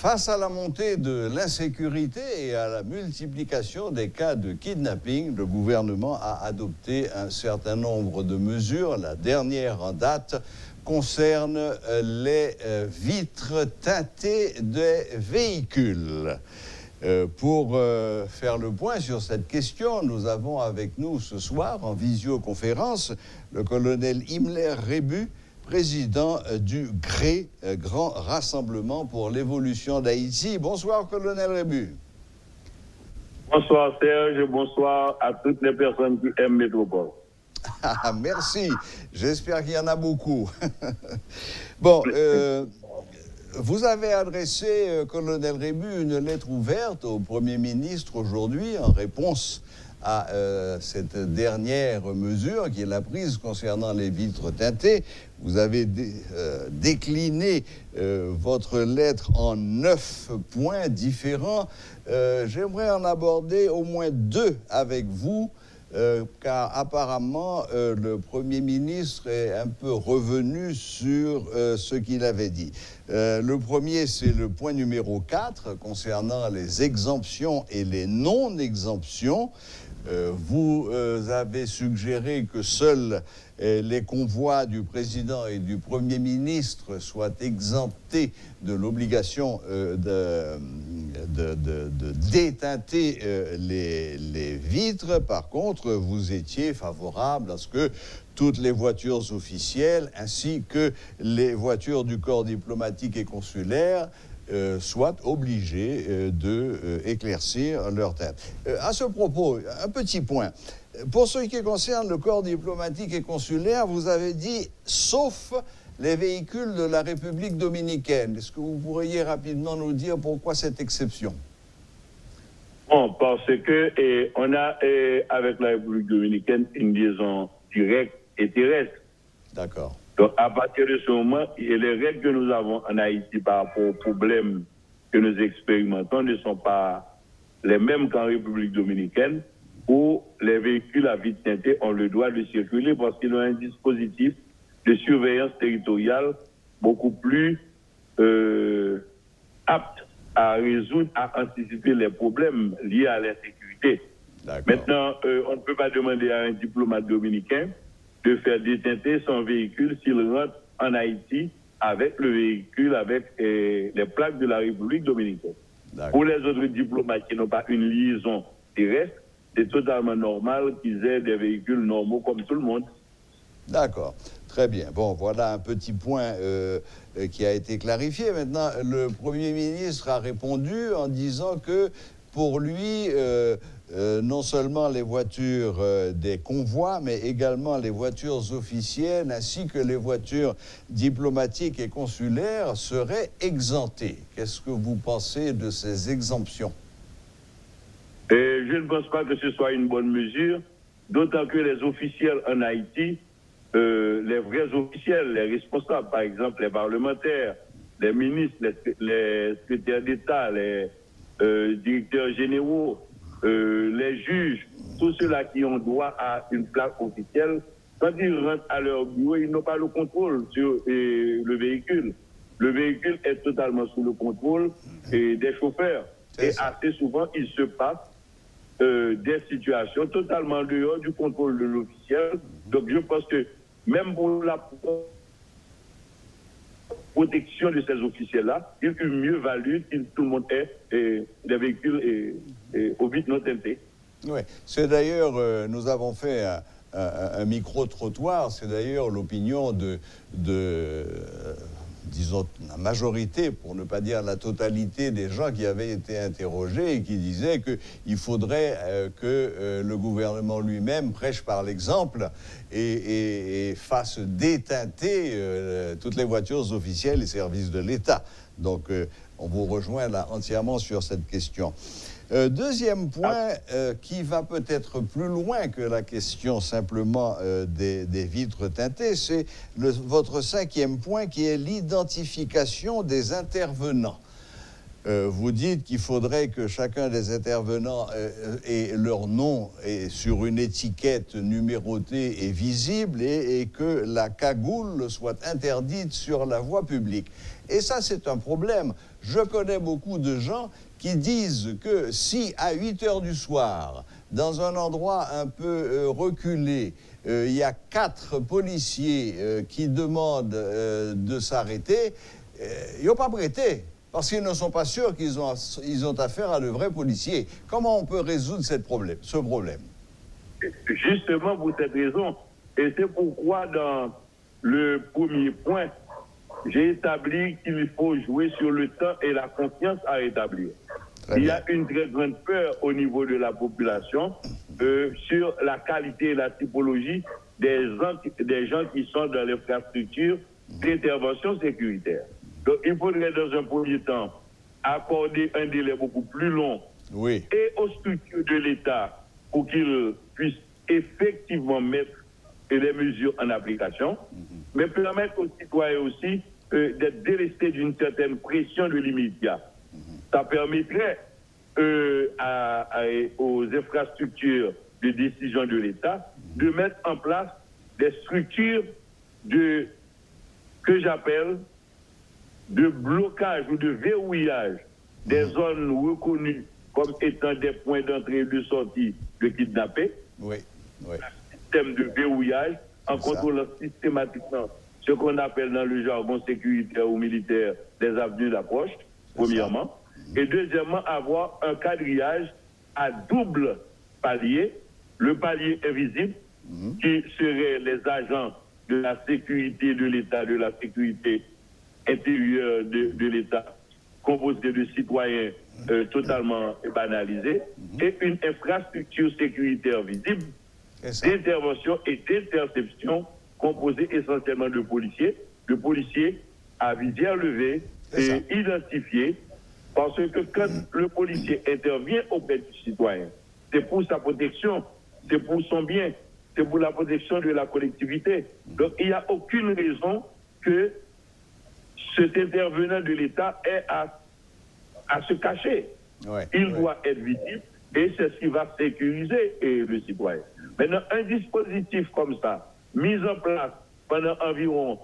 Face à la montée de l'insécurité et à la multiplication des cas de kidnapping, le gouvernement a adopté un certain nombre de mesures. La dernière en date concerne les vitres teintées des véhicules. Pour faire le point sur cette question, nous avons avec nous ce soir en visioconférence le colonel Himmler Rébu, président du GRÉ, Grand Rassemblement pour l'évolution d'Haïti. Bonsoir, colonel Rébu. Bonsoir, Serge. Bonsoir à toutes les personnes qui aiment Métropole. Merci. J'espère qu'il y en a beaucoup. Bon, vous avez adressé, colonel Rébu, une lettre ouverte au Premier ministre aujourd'hui en réponse à cette dernière mesure qui est la prise concernant les vitres teintées. Vous avez décliné votre lettre en 9 points différents. J'aimerais en aborder au moins 2 avec vous, car apparemment le Premier ministre est un peu revenu sur ce qu'il avait dit. Le premier, c'est le point numéro 4 concernant les exemptions et les non-exemptions. Vous avez suggéré que seuls les convois du président et du Premier ministre soient exemptés de l'obligation de déteinter les vitres. Par contre, vous étiez favorable à ce que toutes les voitures officielles ainsi que les voitures du corps diplomatique et consulaire soient obligés d'éclaircir leur teinte. À ce propos, un petit point. Pour ce qui concerne le corps diplomatique et consulaire, vous avez dit « sauf les véhicules de la République dominicaine ». Est-ce que vous pourriez rapidement nous dire pourquoi cette exception? Bon, parce que on a avec la République dominicaine une liaison directe et terrestre. D'accord. Donc, à partir de ce moment, les règles que nous avons en Haïti par rapport aux problèmes que nous expérimentons ne sont pas les mêmes qu'en République dominicaine, où les véhicules à vitres teintées ont le droit de circuler parce qu'ils ont un dispositif de surveillance territoriale beaucoup plus apte à résoudre, à anticiper les problèmes liés à l'insécurité. Maintenant, on ne peut pas demander à un diplomate dominicain de faire déteinter son véhicule s'il rentre en Haïti avec le véhicule, avec les plaques de la République dominicaine. Pour les autres diplomates qui n'ont pas une liaison terrestre, c'est totalement normal qu'ils aient des véhicules normaux comme tout le monde. D'accord, très bien. Bon, voilà un petit point qui a été clarifié. Maintenant, le Premier ministre a répondu en disant que pour lui, non seulement les voitures des convois, mais également les voitures officielles ainsi que les voitures diplomatiques et consulaires seraient exemptées. Qu'est-ce que vous pensez de ces exemptions? Je ne pense pas que ce soit une bonne mesure, d'autant que les officiels en Haïti, les vrais officiels, les responsables, par exemple les parlementaires, les ministres, les secrétaires d'État, les directeurs généraux, les juges, tous ceux-là qui ont droit à une plaque officielle, quand ils rentrent à leur bureau, ils n'ont pas le contrôle sur le véhicule. Le véhicule est totalement sous le contrôle des chauffeurs. Et assez souvent, il se passe des situations totalement dehors du contrôle de l'officiel. Donc je pense que même pour la protection de ces officiels-là, il eût mieux valu que tout le monde ait des véhicules aux vitres non teintées. Oui, c'est d'ailleurs, nous avons fait un micro-trottoir, c'est d'ailleurs l'opinion disons, la majorité, pour ne pas dire la totalité des gens qui avaient été interrogés et qui disaient qu'il faudrait que le gouvernement lui-même prêche par l'exemple et fasse déteinter toutes les voitures officielles et services de l'État. Donc, on vous rejoint là entièrement sur cette question. Deuxième point qui va peut-être plus loin que la question simplement des vitres teintées, c'est votre 5e point qui est l'identification des intervenants. Vous dites qu'il faudrait que chacun des intervenants ait leur nom sur une étiquette numérotée et visible et que la cagoule soit interdite sur la voie publique. Et ça, c'est un problème. Je connais beaucoup de gens qui disent que si à 8 heures du soir, dans un endroit un peu reculé, il y a 4 policiers qui demandent de s'arrêter, ils n'ont pas prêté. Parce qu'ils ne sont pas sûrs qu'ils ont affaire à de vrais policiers. Comment on peut résoudre ce problème? Justement pour cette raison, et c'est pourquoi dans le premier point, j'ai établi qu'il faut jouer sur le temps et la confiance à rétablir. Il y a une très grande peur au niveau de la population sur la qualité et la typologie des gens qui sont dans l'infrastructure d'intervention sécuritaire. Donc, il faudrait dans un premier temps accorder un délai beaucoup plus long et aux structures de l'État pour qu'ils puissent effectivement mettre les mesures en application, mais permettre aux citoyens aussi d'être délestés d'une certaine pression de l'immédiat. Ça permettrait aux infrastructures de décision de l'État de mettre en place des structures que j'appelle de blocage ou de verrouillage des zones reconnues comme étant des points d'entrée et de sortie de kidnappés. Un système de verrouillage en contrôlant systématiquement ce qu'on appelle dans le jargon sécuritaire ou militaire des avenues d'approche, premièrement. Et deuxièmement, avoir un quadrillage à double palier, le palier invisible, qui serait les agents de la sécurité de l'État, de la sécurité intérieure de l'État, composé de citoyens totalement banalisés, et une infrastructure sécuritaire visible d'intervention et d'interception composée essentiellement de policiers à visière levée et identifiés, parce que quand le policier intervient auprès du citoyen, c'est pour sa protection, c'est pour son bien, c'est pour la protection de la collectivité. Donc il n'y a aucune raison que cet intervenant de l'État ait à se cacher. Il doit être visible et c'est ce qui va sécuriser le citoyen. Maintenant, un dispositif comme ça, mis en place pendant environ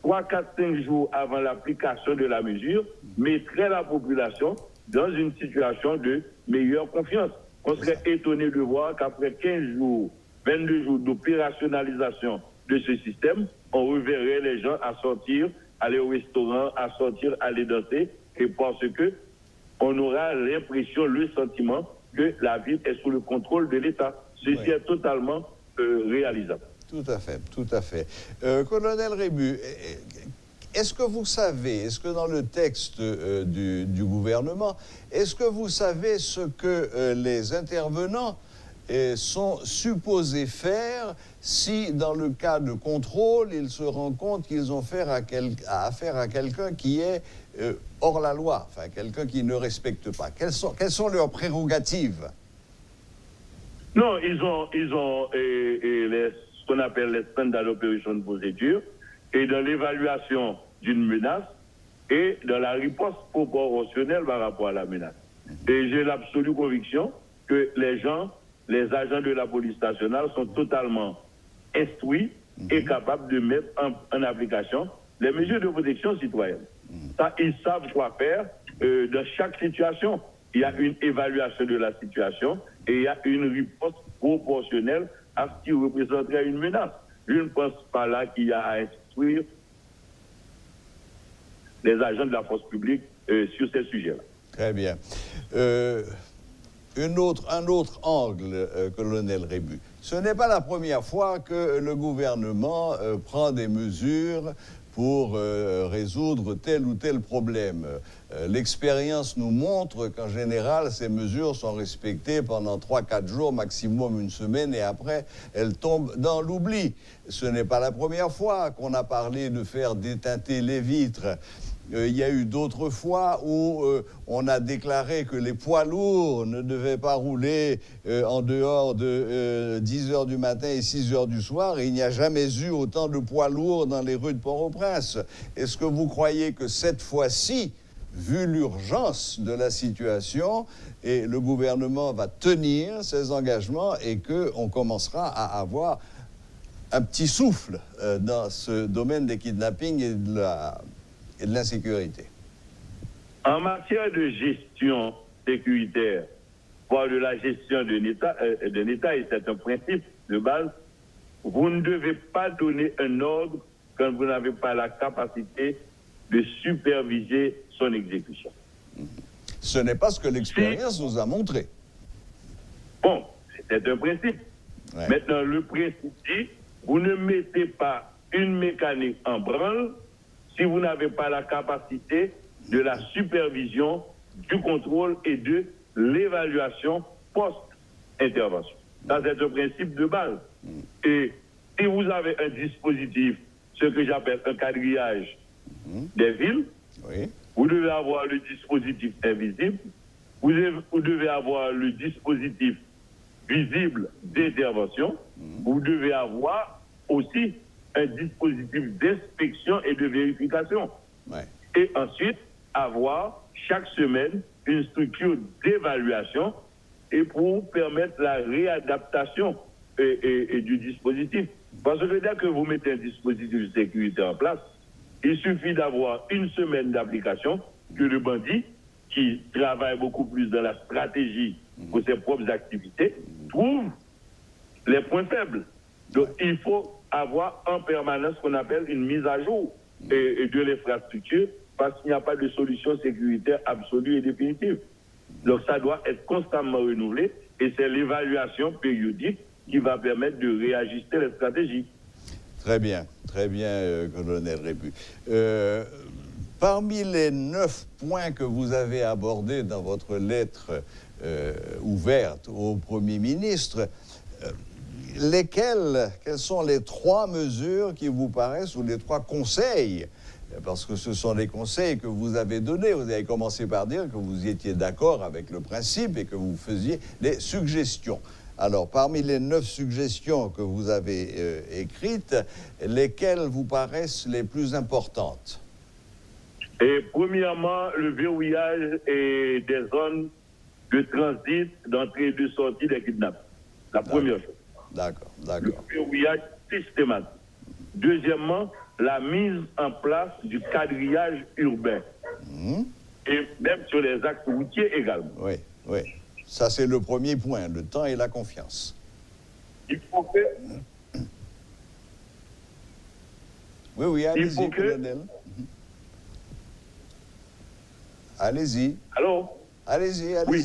3, 4, 5 jours avant l'application de la mesure, mettrait la population dans une situation de meilleure confiance. On serait étonné de voir qu'après 15 jours, 22 jours d'opérationnalisation de ce système, on reverrait les gens à sortir, aller au restaurant, à sortir, aller danser, et parce que on aura l'impression, le sentiment que la ville est sous le contrôle de l'État. Ceci est totalement réalisable. Tout à fait, tout à fait. Colonel Rébu, est-ce que vous savez, est-ce que dans le texte du gouvernement, est-ce que vous savez ce que les intervenants sont supposés faire si, dans le cas de contrôle, ils se rendent compte qu'ils ont affaire à quelqu'un qui est hors la loi, enfin quelqu'un qui ne respecte pas. Quelles sont leurs prérogatives? Non, ils ont ce qu'on appelle les standard operations de procédure, et dans l'évaluation d'une menace et dans la riposte proportionnelle par rapport à la menace. Et j'ai l'absolue conviction que les agents de la police nationale sont totalement instruits et capables de mettre en application les mesures de protection citoyenne. Ça, ils savent quoi faire dans chaque situation. Il y a une évaluation de la situation et il y a une riposte proportionnelle à ce qui représenterait une menace. Je ne pense pas là qu'il y a à instruire les agents de la force publique sur ces sujets-là. Très bien. Un autre angle, colonel Rébu. Ce n'est pas la première fois que le gouvernement prend des mesures pour résoudre tel ou tel problème. L'expérience nous montre qu'en général, ces mesures sont respectées pendant 3-4 jours, maximum une semaine, et après, elles tombent dans l'oubli. Ce n'est pas la première fois qu'on a parlé de faire détinter les vitres. Il y a eu d'autres fois où on a déclaré que les poids lourds ne devaient pas rouler en dehors de 10 heures du matin et 6 heures du soir. Et il n'y a jamais eu autant de poids lourds dans les rues de Port-au-Prince. Est-ce que vous croyez que cette fois-ci, vu l'urgence de la situation, et le gouvernement va tenir ses engagements et qu'on commencera à avoir un petit souffle dans ce domaine des kidnappings et de l'insécurité. En matière de gestion sécuritaire, voire de la gestion d'un État, et c'est un principe de base, vous ne devez pas donner un ordre quand vous n'avez pas la capacité de superviser son exécution. Ce n'est pas ce que l'expérience nous a montré. Bon, c'est un principe. Ouais. Maintenant, le principe dit, vous ne mettez pas une mécanique en branle si vous n'avez pas la capacité de la supervision, du contrôle et de l'évaluation post-intervention. Ça, c'est un principe de base. Et si vous avez un dispositif, ce que j'appelle un quadrillage des villes, Oui. vous devez avoir le dispositif invisible, vous devez avoir le dispositif visible d'intervention, vous devez avoir aussi un dispositif d'inspection et de vérification. Ouais. Et ensuite, avoir chaque semaine une structure d'évaluation et pour permettre la réadaptation et du dispositif. Parce que dès que vous mettez un dispositif de sécurité en place, il suffit d'avoir une semaine d'application que le bandit, qui travaille beaucoup plus dans la stratégie pour ses propres activités, trouve les points faibles. Donc, il faut avoir en permanence ce qu'on appelle une mise à jour et de l'infrastructure, parce qu'il n'y a pas de solution sécuritaire absolue et définitive. Donc, ça doit être constamment renouvelé, et c'est l'évaluation périodique qui va permettre de réajuster les stratégies. Très bien, colonel Rébu. Parmi les 9 points que vous avez abordés dans votre lettre ouverte au Premier ministre, quelles sont les 3 mesures qui vous paraissent, ou les 3 conseils, parce que ce sont des conseils que vous avez donnés. Vous avez commencé par dire que vous étiez d'accord avec le principe et que vous faisiez des suggestions. Alors, parmi les 9 suggestions que vous avez écrites, lesquelles vous paraissent les plus importantes? Et premièrement, le verrouillage des zones de transit, d'entrée et de sortie des kidnappings. La première chose. D'accord. Le verrouillage systématique. Deuxièmement, la mise en place du quadrillage urbain. Et même sur les axes routiers également. Oui. Ça, c'est le premier point, le temps et la confiance. Il faut que... Oui, allez-y, colonel. Allez-y. Alors, allez-y. Oui,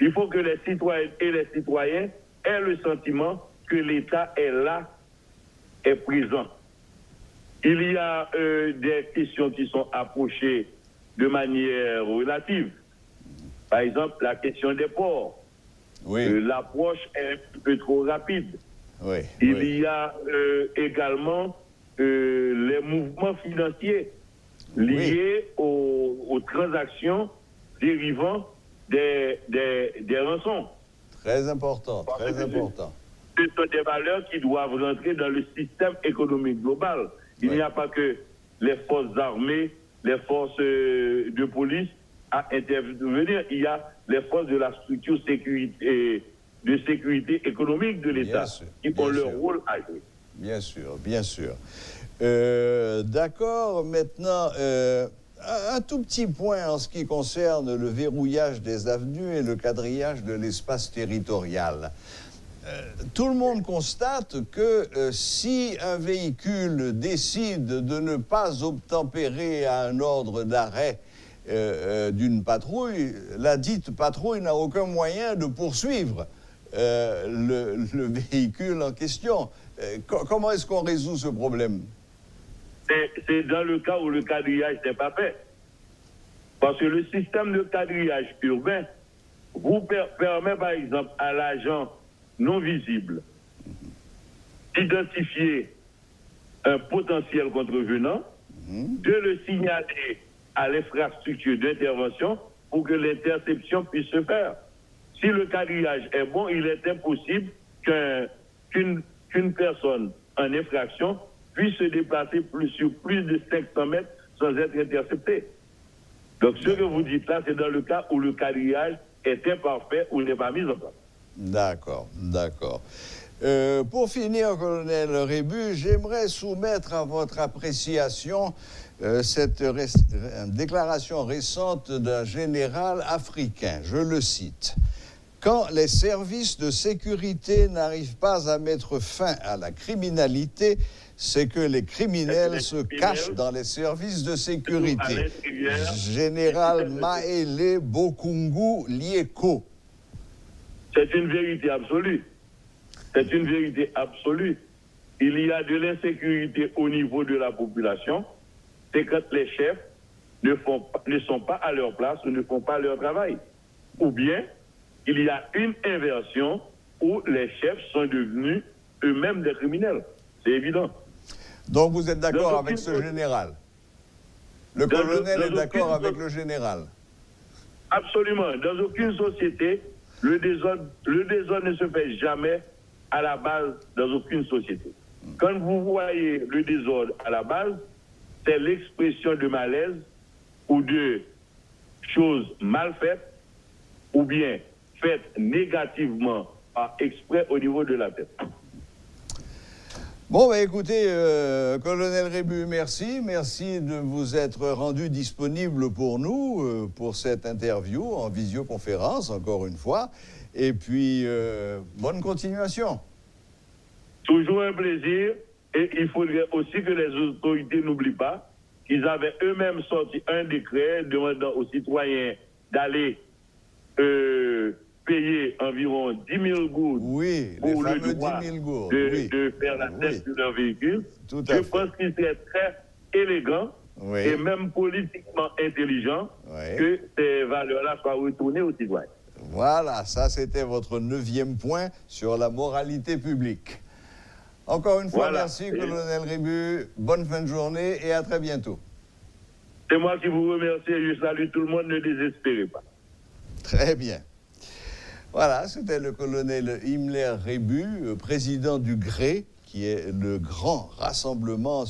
il faut que les citoyennes et les citoyens aient le sentiment que l'État est là, est présent. Il y a des questions qui sont approchées de manière relative. Par exemple, la question des ports. Oui. L'approche est un peu trop rapide. Oui. Il y a également les mouvements financiers liés aux transactions dérivant des rançons. Très important. Ce sont des valeurs qui doivent rentrer dans le système économique global. Il n'y a pas que les forces armées, les forces de police à intervenir. Il y a les forces de la structure de sécurité économique de l'État qui ont leur rôle à jouer. Bien sûr. D'accord, maintenant, un tout petit point en ce qui concerne le verrouillage des avenues et le quadrillage de l'espace territorial. Tout le monde constate que si un véhicule décide de ne pas obtempérer à un ordre d'arrêt d'une patrouille, la dite patrouille n'a aucun moyen de poursuivre le véhicule en question. Comment est-ce qu'on résout ce problème? C'est dans le cas où le quadrillage n'est pas fait. Parce que le système de quadrillage urbain vous permet, par exemple, à l'agent non visible d'identifier un potentiel contrevenant, de le signaler à l'infrastructure d'intervention pour que l'interception puisse se faire. Si le quadrillage est bon, il est impossible qu'une personne en infraction puisse se déplacer sur plus de 500 mètres sans être interceptée. Donc, ce que vous dites là, c'est dans le cas où le quadrillage est imparfait ou n'est pas mis en place. D'accord, d'accord. Pour finir, colonel Rébu, j'aimerais soumettre à votre appréciation cette déclaration récente d'un général africain. Je le cite. Quand les services de sécurité n'arrivent pas à mettre fin à la criminalité, c'est que les criminels se cachent dans les services de sécurité. Général Maele Bokungu Lieko. C'est une vérité absolue. C'est une vérité absolue. Il y a de l'insécurité au niveau de la population. C'est quand les chefs ne sont pas à leur place ou ne font pas leur travail. Ou bien, il y a une inversion où les chefs sont devenus eux-mêmes des criminels. C'est évident. Donc vous êtes d'accord avec ce général? Le colonel est d'accord avec le général? Absolument. Dans aucune société, le désordre ne se fait jamais à la base dans aucune société. Quand vous voyez le désordre à la base, c'est l'expression de malaise ou de choses mal faites ou bien faites négativement par exprès au niveau de la tête. Bon, bah écoutez, colonel Rébu, merci. Merci de vous être rendu disponible pour nous, pour cette interview en visioconférence, encore une fois. Et puis, bonne continuation. Toujours un plaisir. Et il faudrait aussi que les autorités n'oublient pas qu'ils avaient eux-mêmes sorti un décret demandant aux citoyens d'aller payer environ 10 000 gourdes pour le droit de faire la test de leur véhicule. Je pense qu'il serait très élégant et même politiquement intelligent que ces valeurs-là soient retournées aux citoyens. Voilà, ça c'était votre 9e point sur la moralité publique. Encore une fois, merci, colonel Rébu. Bonne fin de journée et à très bientôt. C'est moi qui vous remercie et je salue tout le monde. Ne désespérez pas. Très bien. Voilà, c'était le colonel Himmler Rébu, président du GRÉ, qui est le grand rassemblement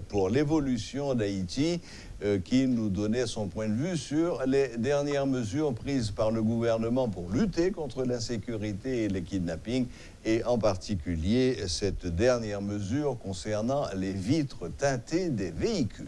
pour l'évolution d'Haïti, qui nous donnait son point de vue sur les dernières mesures prises par le gouvernement pour lutter contre l'insécurité et les kidnappings, et en particulier cette dernière mesure concernant les vitres teintées des véhicules.